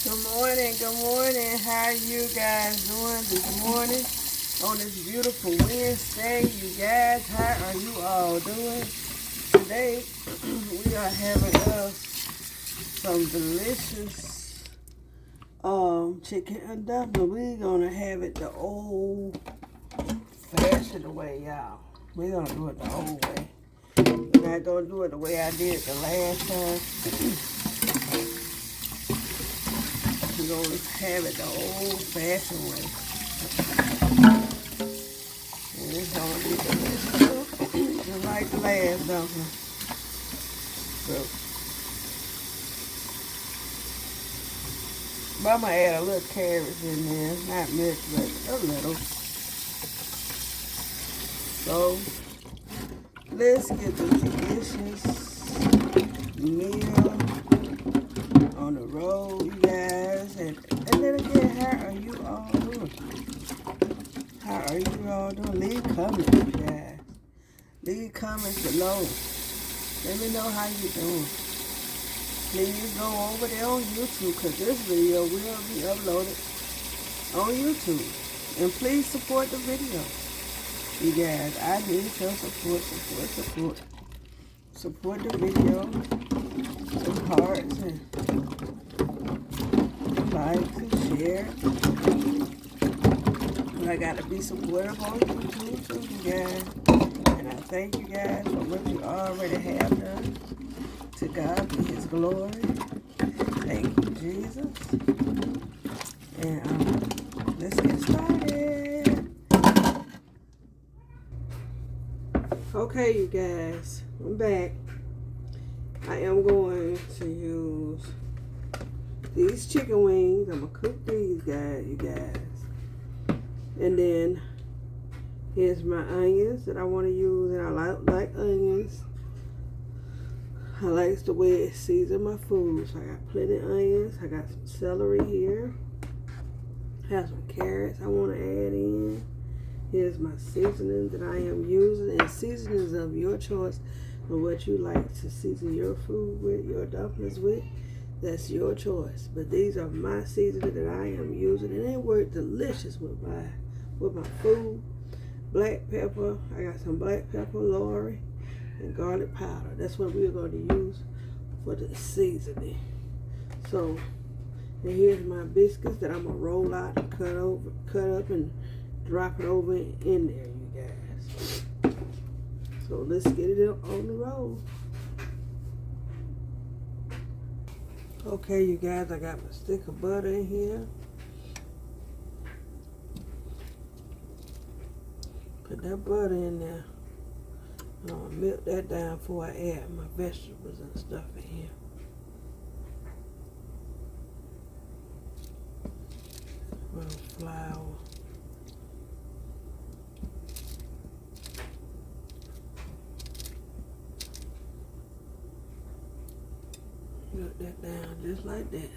Good morning. How are you guys doing this morning on this beautiful Wednesday? You guys, how are you all doing? Today, we are having some delicious chicken and dumpling. We're gonna have it the old fashioned way, y'all. We're gonna do it the old way. We're not gonna do it the way I did it the last time. We're going to have it the old-fashioned way. And it's going to be delicious, just like the last dumpling. But I'm going to add a little carrots in there. Not much, but a little. So, let's get the delicious meal on the road, you guys. And then again, how are you all doing? How are you all doing? Leave comments, you guys. Leave comments below. Let me know how you doing. Please go over there on YouTube, because this video will be uploaded on YouTube. And please support the video. You guys, I need your support. Support the video. Some hearts and likes and share. But I gotta be supportive on YouTube too, you guys. And I thank you guys for what you already have done. To God be His glory. Thank you, Jesus. And let's get started. Okay, you guys, I'm back. I am going to use these chicken wings. I'm going to cook these guys, you guys. And then here's my onions that I want to use. And I like onions. I like the way it seasons my food. So I got plenty of onions. I got some celery here. I have some carrots I want to add in. Here's my seasoning that I am using. And seasonings of your choice. Or what you like to season your food with, your dumplings with, that's your choice. But these are my seasoning that I am using, and they work delicious with my food. Black pepper, I got some black pepper, Lori, and garlic powder. That's what we're going to use for the seasoning. So, and here's my biscuits that I'm gonna roll out and cut up, and drop it over in there, you guys. So let's get it on the road. Okay, you guys, I got my stick of butter in here. Put that butter in there. I'm gonna melt that down before I add my vegetables and stuff in here. A little flour. Melt that down just like that.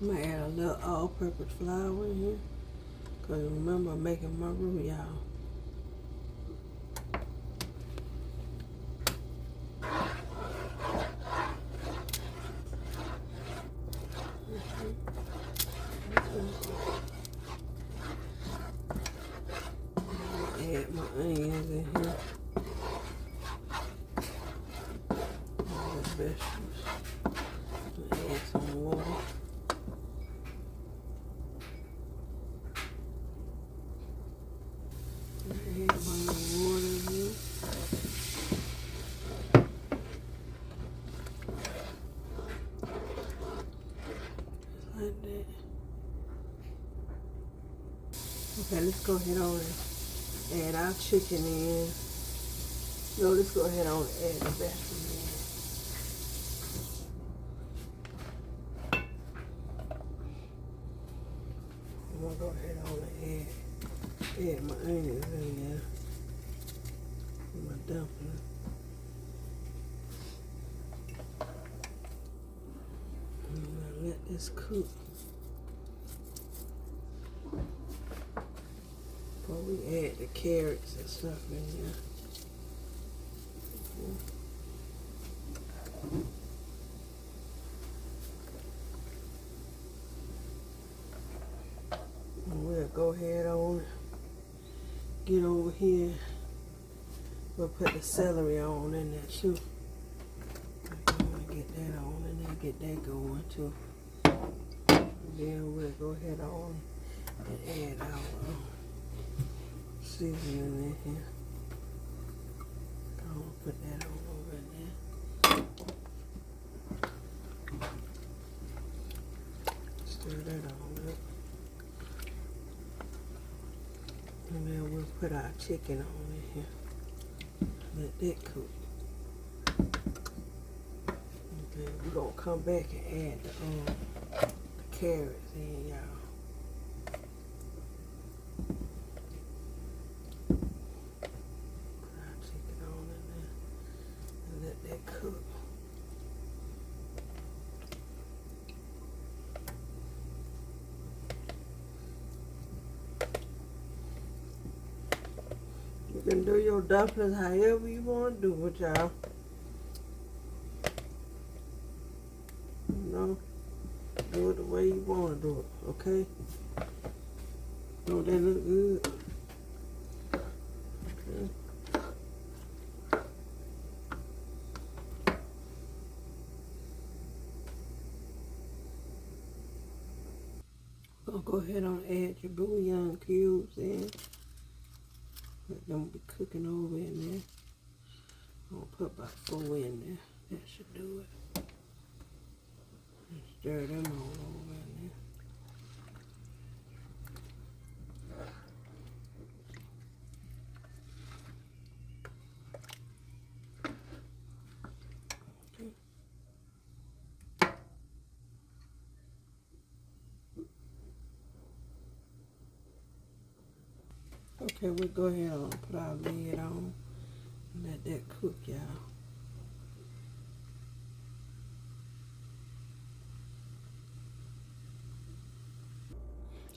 I'm gonna add a little all-purpose flour in here, because remember I'm making my roux, y'all. Add my onions in here. All the vegetables. Add some water. Add my little water in here. Just like that. Okay, let's go ahead on and add our chicken in. No, let's go ahead on and add the basil in. I'm gonna go ahead on and add my onions in there. My dumplings. I'm gonna let this cook before we add the carrots and stuff in there. And we'll go ahead on, get over here. We'll put the celery on in there too. Get that on and then get that going too. And then we'll go ahead on and add our seasoning in here. I'm gonna put that on over in there. Stir that on up. And then we'll put our chicken on in here. Let that cook. Okay, we're gonna come back and add the carrots in, y'all. Put our chicken on in there and let that cook. You can do your dumplings however you want to do it, y'all. You know, do it the way you want to do it, okay? Don't that look good? Okay. Gonna go ahead and add your bouillon cubes in. Let them be cooking over in there. I'm gonna put about 4 in there. That should do it. And stir them all over in there. Okay, we'll go ahead and put our lid on and let that cook, y'all.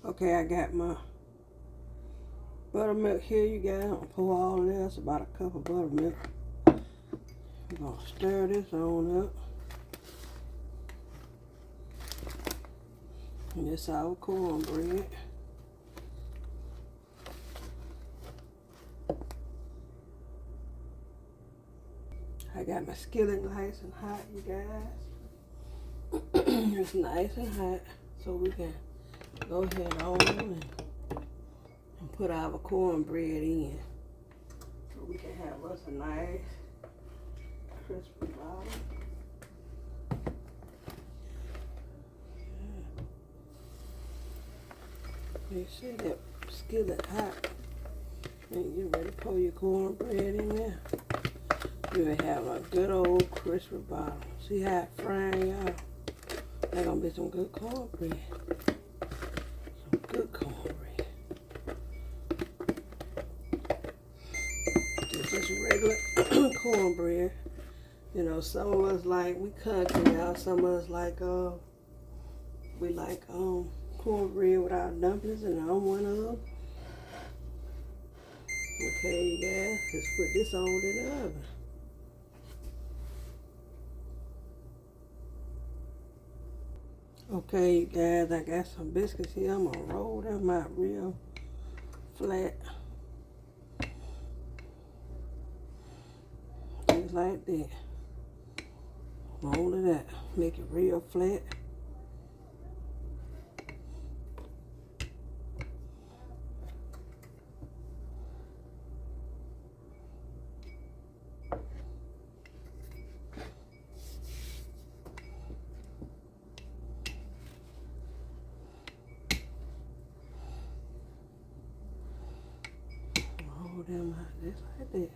Okay, I got my buttermilk here, you guys. I'm gonna pour all of this, about a cup of buttermilk. I'm gonna stir this on up. And this our cornbread. I got my skillet nice and hot, you guys. It's nice and hot, so we can go ahead on and put our cornbread in. So we can have us a nice crispy bottom. Make sure that skillet hot. And you ready to pour your cornbread in there. You will have a good old crispy bottom. See how it frying, y'all? That's gonna be some good cornbread. Some good cornbread. This is regular cornbread. You know, some of us like, we country now. Some of us like, we like cornbread without dumplings, and I'm one of them. Okay, you guys, let's put this on in the oven. Okay, you guys, I got some biscuits here. I'm gonna roll them out real flat. Just like that. Roll it out. Make it real flat. Roll them out just like that.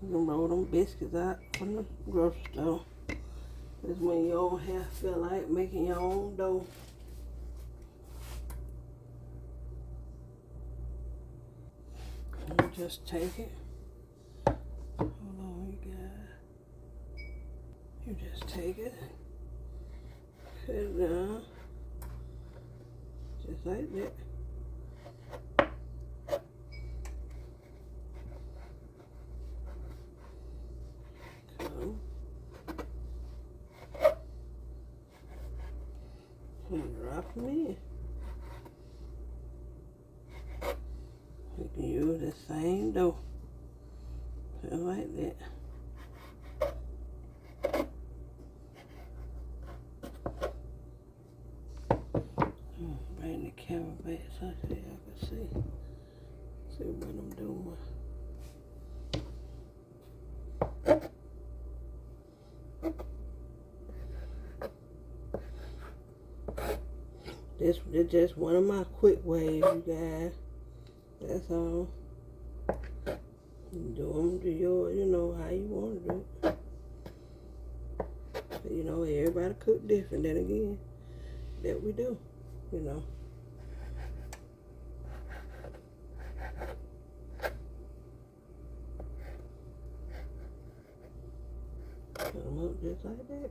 You can roll them biscuits out from the grocery store. That's when you don't feel like making your own dough. And you just take it. Hold on, you guys. You just take it. Put it down. Just like that. And drop them in. You can use the same dough. Just like that. Bring the camera back so y'all can see what I'm doing. This is just one of my quick ways, you guys. That's all. Do them to your, you know, how you want to do it. But, you know, everybody cook different. Then again, that we do, you know. Put them up just like that.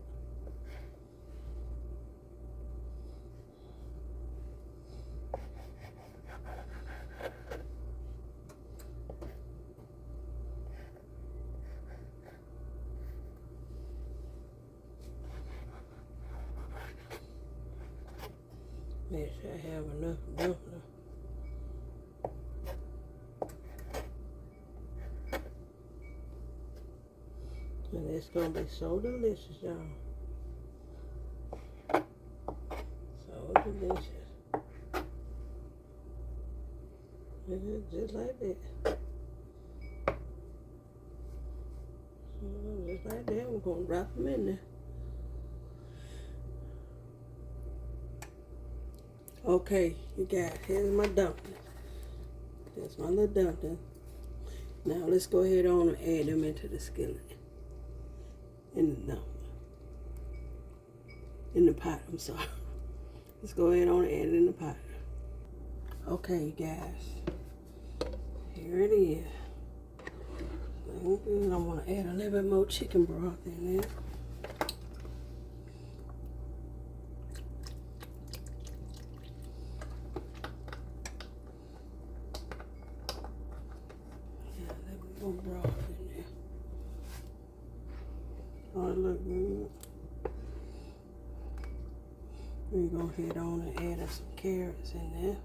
Make sure I have enough dumplings. And it's gonna be so delicious, y'all. So delicious. Just like that. So just like that, we're gonna drop them in there. Okay, you guys, here's my dumplings. That's my little dumpling. Now let's go ahead on and add them into the skillet. In the dumpling. In the pot, I'm sorry. Let's go ahead on and add it in the pot. Okay, you guys. Here it is. Good. I'm gonna add a little bit more chicken broth in there. Broth in there. Oh, it look good. We're gonna head on and add some carrots in there.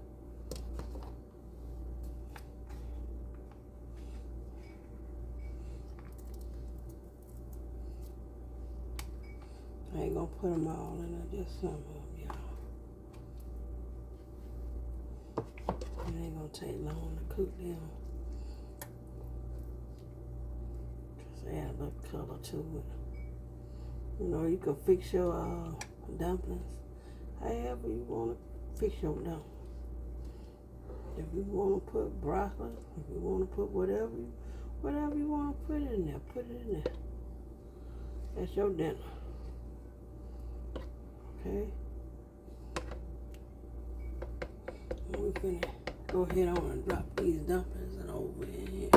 I ain't gonna put them all in there, just some of them, y'all. It ain't gonna take long to cook them. Add a little color to it. You know, you can fix your dumplings however you want to fix your dumplings. If you want to put broccoli, if you want to put whatever you want to put in there, put it in there. That's your dinner. Okay? And we're finna go ahead on and drop these dumplings over in here.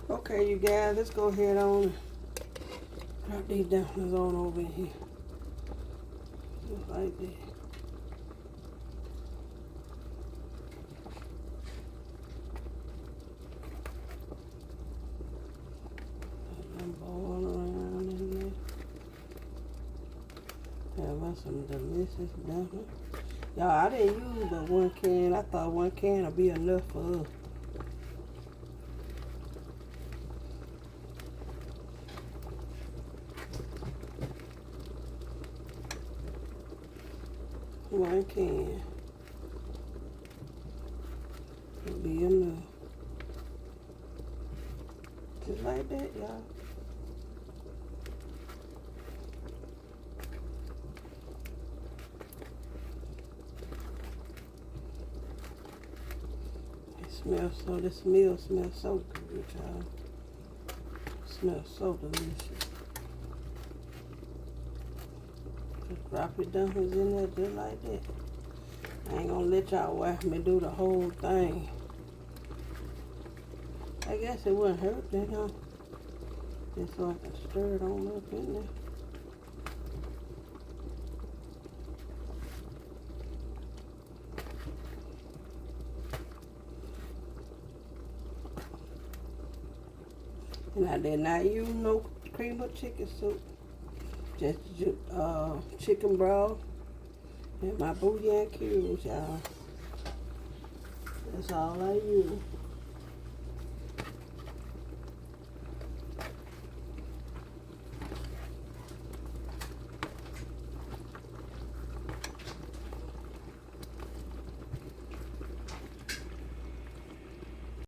Okay, you guys, let's go ahead on and drop these dumplings on over in here. Just like that. Let them boil around in there. Have us some delicious dumplings. Y'all, I didn't use but 1 can. I thought 1 can would be enough for us. One can will be enough. Just like that, y'all. This meal smells so good, y'all. Smells so delicious. Just drop your dumplings in there just like that. I ain't gonna let y'all watch me do the whole thing. I guess it wouldn't hurt that, huh? Just so I can stir it on up in there. And I did not use no cream or chicken soup. Just chicken broth and my bouillon cubes, y'all. That's all I use.